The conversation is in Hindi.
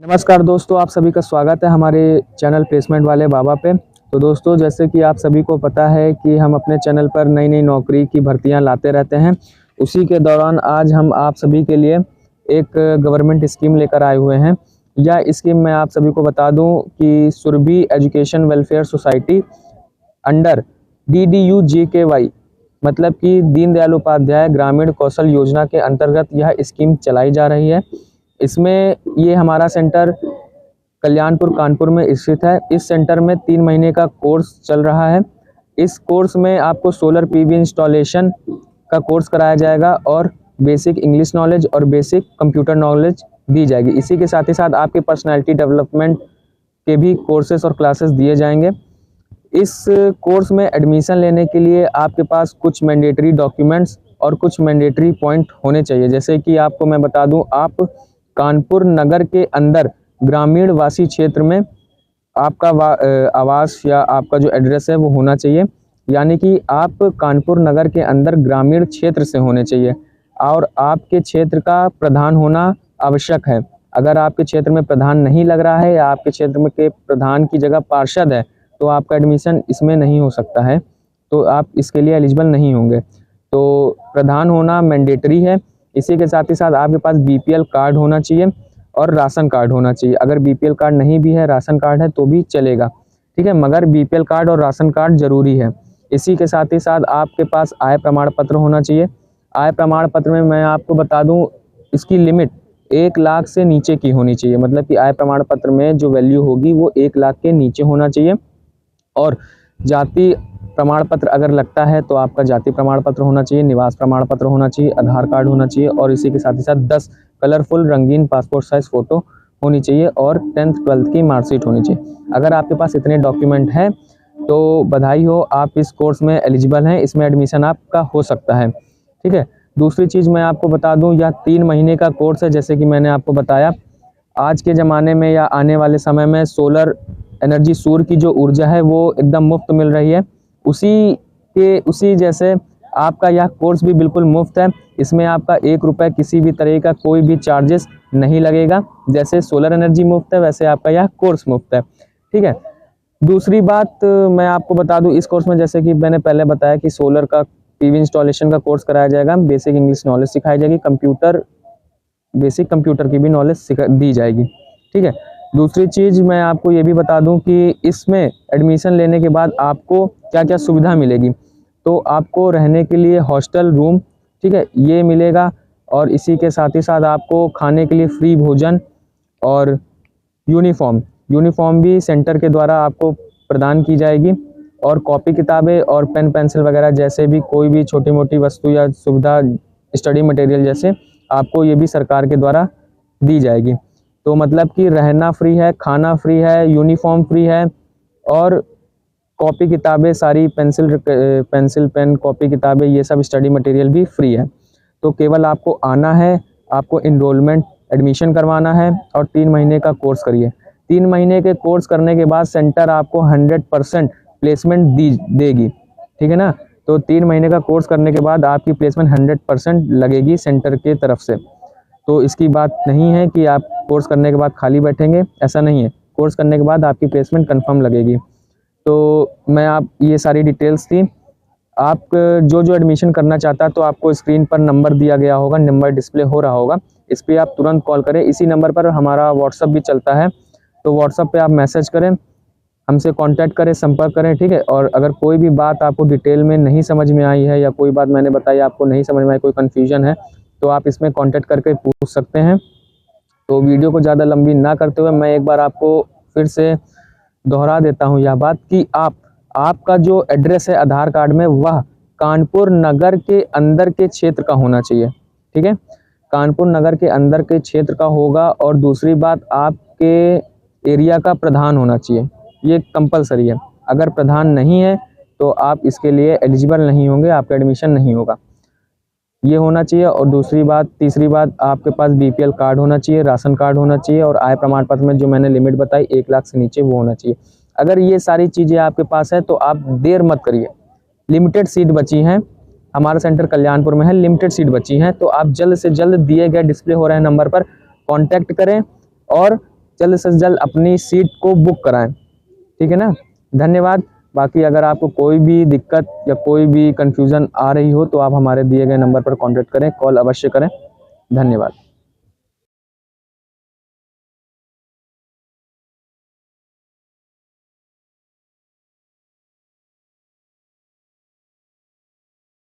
नमस्कार दोस्तों, आप सभी का स्वागत है हमारे चैनल प्लेसमेंट वाले बाबा पे। तो दोस्तों, जैसे कि आप सभी को पता है कि हम अपने चैनल पर नई नई नौकरी की भर्तियां लाते रहते हैं। उसी के दौरान आज हम आप सभी के लिए एक गवर्नमेंट स्कीम लेकर आए हुए हैं। यह स्कीम मैं आप सभी को बता दूं कि Surabhi education welfare society under DDU-JKY मतलब कि दीनदयाल उपाध्याय ग्रामीण कौशल योजना के अंतर्गत यह स्कीम चलाई जा रही है। इसमें ये हमारा सेंटर कल्याणपुर कानपुर में स्थित है। इस सेंटर में 3 महीने का कोर्स चल रहा है। इस कोर्स में आपको सोलर PV इंस्टॉलेशन का कोर्स कराया जाएगा और बेसिक इंग्लिश नॉलेज और बेसिक कंप्यूटर नॉलेज दी जाएगी। इसी के साथ ही साथ आपके पर्सनैलिटी डेवलपमेंट के भी कोर्सेस और क्लासेस दिए जाएंगे। इस कोर्स में एडमिशन लेने के लिए आपके पास कुछ मैंडेटरी डॉक्यूमेंट्स और कुछ मैंडेटरी पॉइंट होने चाहिए। जैसे कि आपको मैं बता दूं, आप कानपुर नगर के अंदर ग्रामीण वासी क्षेत्र में आपका आवास या आपका जो एड्रेस है वो होना चाहिए। यानी कि आप कानपुर नगर के अंदर ग्रामीण क्षेत्र से होने चाहिए और आपके क्षेत्र का प्रधान होना आवश्यक है। अगर आपके क्षेत्र में प्रधान नहीं लग रहा है या आपके क्षेत्र में के प्रधान की जगह पार्षद है तो आपका एडमिशन इसमें नहीं हो सकता है, तो आप इसके लिए एलिजिबल नहीं होंगे। तो प्रधान होना मैंडेटरी है। इसी के साथ ही साथ आपके पास BPL कार्ड होना चाहिए और राशन कार्ड होना चाहिए। अगर BPL कार्ड नहीं भी है, राशन कार्ड है तो भी चलेगा, ठीक है, मगर BPL कार्ड और राशन कार्ड जरूरी है। इसी के साथ ही साथ आपके पास आय प्रमाण पत्र होना चाहिए। आय प्रमाण पत्र में मैं आपको बता दूं, इसकी लिमिट 1 लाख से नीचे की होनी चाहिए। मतलब कि आय प्रमाण पत्र में जो वैल्यू होगी वो 1 लाख के नीचे होना चाहिए। और जाति प्रमाण पत्र अगर लगता है तो आपका जाति प्रमाण पत्र होना चाहिए, निवास प्रमाण पत्र होना चाहिए, आधार कार्ड होना चाहिए और इसी के साथ ही साथ 10 कलरफुल रंगीन पासपोर्ट साइज फ़ोटो होनी चाहिए और 10th 12th की मार्कशीट होनी चाहिए। अगर आपके पास इतने डॉक्यूमेंट हैं तो बधाई हो, आप इस कोर्स में एलिजिबल हैं, इसमें एडमिशन आपका हो सकता है, ठीक है। दूसरी चीज़ मैं आपको बता दूँ, यह 3 महीने का कोर्स है। जैसे कि मैंने आपको बताया, आज के ज़माने में या आने वाले समय में सोलर एनर्जी, सूर्य की जो ऊर्जा है वो एकदम मुफ्त मिल रही है। उसी जैसे आपका यह कोर्स भी बिल्कुल मुफ्त है। इसमें आपका 1 रुपये किसी भी तरह का कोई भी चार्जेस नहीं लगेगा। जैसे सोलर एनर्जी मुफ्त है वैसे आपका यह कोर्स मुफ्त है, ठीक है। दूसरी बात मैं आपको बता दूं, इस कोर्स में जैसे कि मैंने पहले बताया कि सोलर का PV इंस्टॉलेशन का कोर्स कराया जाएगा, बेसिक इंग्लिश नॉलेज सिखाई जाएगी, बेसिक कंप्यूटर की भी नॉलेज दी जाएगी, ठीक है। दूसरी चीज़ मैं आपको ये भी बता दूं कि इसमें एडमिशन लेने के बाद आपको क्या क्या सुविधा मिलेगी। तो आपको रहने के लिए हॉस्टल रूम, ठीक है, ये मिलेगा और इसी के साथ ही साथ आपको खाने के लिए फ्री भोजन और यूनिफॉर्म भी सेंटर के द्वारा आपको प्रदान की जाएगी और कॉपी किताबें और पेन पेंसिल वगैरह जैसे भी कोई भी छोटी मोटी वस्तु या सुविधा, स्टडी मटेरियल जैसे, आपको ये भी सरकार के द्वारा दी जाएगी। तो मतलब कि रहना फ्री है, खाना फ्री है, यूनिफॉर्म फ्री है और कॉपी किताबें सारी, पेंसिल पेन कॉपी किताबें ये सब स्टडी मटेरियल भी फ्री है। तो केवल आपको आना है, आपको इनरोलमेंट एडमिशन करवाना है और 3 महीने का कोर्स करिए। 3 महीने के कोर्स करने के बाद सेंटर आपको 100% प्लेसमेंट देगी, ठीक है ना। तो 3 महीने का कोर्स करने के बाद आपकी प्लेसमेंट 100% लगेगी सेंटर के तरफ से। तो इसकी बात नहीं है कि आप कोर्स करने के बाद खाली बैठेंगे, ऐसा नहीं है। कोर्स करने के बाद आपकी प्लेसमेंट कंफर्म लगेगी। तो आप ये सारी डिटेल्स थी। आप जो एडमिशन करना चाहता है तो आपको स्क्रीन पर नंबर दिया गया होगा, नंबर डिस्प्ले हो रहा होगा, इस पर आप तुरंत कॉल करें। इसी नंबर पर हमारा व्हाट्सअप भी चलता है, तो व्हाट्सअप पे आप मैसेज करें, हमसे कांटेक्ट करें, संपर्क करें, ठीक है। और अगर कोई भी बात आपको डिटेल में नहीं समझ में आई है या कोई बात मैंने बताई आपको नहीं समझ में आई, कोई कन्फ्यूजन है, तो आप इसमें कांटेक्ट करके पूछ सकते हैं। तो वीडियो को ज़्यादा लंबी ना करते हुए मैं एक बार आपको फिर से दोहरा देता हूँ यह बात कि आपका जो एड्रेस है आधार कार्ड में वह कानपुर नगर के अंदर के क्षेत्र का होना चाहिए, ठीक है, कानपुर नगर के अंदर के क्षेत्र का होगा। और दूसरी बात, आपके एरिया का प्रधान होना चाहिए, ये कंपलसरी है। अगर प्रधान नहीं है तो आप इसके लिए एलिजिबल नहीं होंगे, आपका एडमिशन नहीं होगा, ये होना चाहिए। और तीसरी बात, आपके पास BPL कार्ड होना चाहिए, राशन कार्ड होना चाहिए और आय प्रमाण पत्र में जो मैंने लिमिट बताई 1 लाख से नीचे वो होना चाहिए। अगर ये सारी चीज़ें आपके पास है तो आप देर मत करिए। लिमिटेड सीट बची हैं, हमारा सेंटर कल्याणपुर में है, लिमिटेड सीट बची हैं, तो आप जल्द से जल्द दिए गए डिस्प्ले हो रहे नंबर पर कांटेक्ट करें और जल्द से जल्द अपनी सीट को बुक कराएं, ठीक है ना। धन्यवाद। बाकी अगर आपको कोई भी दिक्कत या कोई भी कन्फ्यूज़न आ रही हो तो आप हमारे दिए गए नंबर पर कॉन्टैक्ट करें, कॉल अवश्य करें। धन्यवाद।